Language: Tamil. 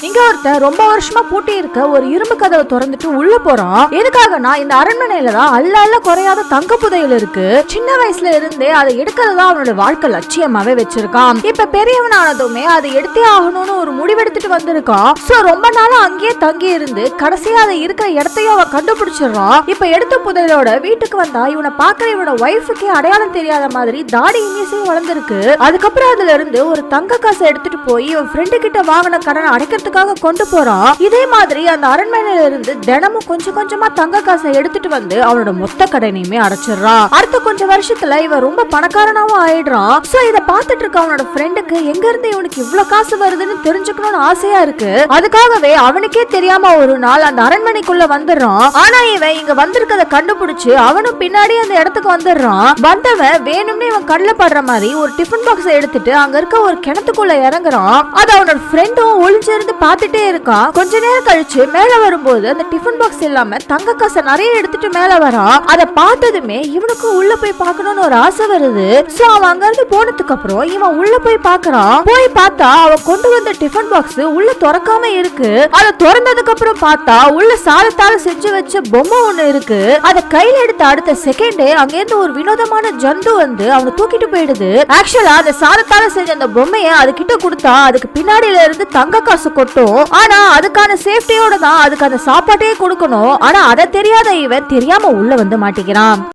இங்க ஒருத்தர் ரொம்ப வருஷமா பூட்டி இருக்க ஒரு இரும்பு கதவை திறந்துட்டு உள்ள போறான். எதுக்காகனா இந்த அரண்மனையில தான் அல்ல குறையாத தங்க புதையல் இருக்கு. சின்ன வயசுல இருந்தே அதை எடுக்கிறதா அவனோட வாழ்க்கை லட்சியமாவே வச்சிருக்கான். இப்ப பெரியவனானதுமே அதை எடுத்தே ஆகணும்னு ஒரு முடிவெடுத்துட்டு வந்திருக்கான். சோ ரொம்ப நாளா அங்கேயே தங்கி இருந்து கடைசியா அதை இருக்கிற இடத்தையும் அவன் கண்டுபிடிச்சிடறான். இப்ப எடுத்த புதையலோட வீட்டுக்கு வந்தா இவனை பாக்குற இவனோட ஒய்ஃபுக்கே அடையாளம் தெரியாத மாதிரி தாடி மீசையும் வளர்ந்துருக்கு. அதுக்கப்புறம் அதுல இருந்து ஒரு தங்க காசை எடுத்துட்டு போய் இவன் ஃப்ரெண்டு கிட்ட வாங்கின கடனை அடைக்கிறதுக்காக கொண்டு போறான். இதே மாதிரி அந்த அரண்மனையில இருந்து தினமும் கொஞ்சம் கொஞ்சமா தங்க காசை எடுத்துட்டு வந்து அவனோட மொத்த கடனையுமே அடைச்சிடறான். அடுத்த கொஞ்சம் வருஷத்துல இவன் ரொம்ப பணக்காரனாவும் ஆயிடுறான். சோ இத பாத்துட்டு இருக்க அவனோட ஃப்ரெண்டுக்கு எங்க இருந்து இவனுக்கு இவ்வளவு காசு வருதுன்னு தெரிஞ்சுக்கணும்னு ஆசையா இருக்கு. அதுக்காகவே அவனுக்கே தெரியாம ஒரு நாள் அந்த அரண்மனைக்குள்ள வந்துடுறான். ஆனா இவன் இங்க வந்திருக்கத கண்டுபிடிச்சு அவனும் பின்னாடி அந்த இடத்துக்கு வந்துடுறான். வந்தவன் வேணும்னு இவன் கடல படுற மாதிரி ஒரு டிஃபன் பாக்ஸ் எடுத்துட்டு அங்க இருக்க ஒரு கிணத்துக்குள்ள இறங்குறான். அது அவனோட ஃப்ரெண்டும் ஒளிஞ்சிருந்து பாத்துட்டே இருக்கான். கொஞ்ச நேரம் கழிச்சு மேல வரும்போது அந்த டிஃபன் பாக்ஸ் இல்லாம தங்க காசை நிறைய எடுத்துட்டு மேல வரான். அதை பார்த்ததுமே இவனுக்கும் உள்ள போய் பார்க்கணும்னு ஒரு ஆசை வருது. சோ அவன் அங்க இருந்து போனதுக்கு அப்புறம் இவன் உள்ள போய் பார்க்கறான். போய் பார்த்தா அவன் கொண்டு வந்த டிஃபன் பாக்ஸ் உள்ள திறக்காம இருக்கு. அதை திறந்ததுக்கு அப்புறம் பார்த்தா உள்ள சாதத்தால செஞ்சு வச்ச பொம்மை ஒண்ணு இருக்கு. அதை கையில எடுத்த அடுத்த செகண்டே அங்க இருந்து ஒரு வினோதமான ஜந்து வந்து அவனை தூக்கிட்டு போயிடுது. ஆக்சுவலா அந்த சாதத்தால செஞ்ச அந்த பொம்மையை அது கிட்ட கொடுத்தா அதுக்கு பின்னாடியில இருந்து தங்க காசு கொட்டும். ஆனா அதுக்கான சேஃப்டியோட தான் அதுக்கு அந்த சாப்பாட்டையே கொடுக்கணும். ஆனா அதை தெரியாத இவன் தெரியாம உள்ள வந்து மாட்டிக்கிறான்.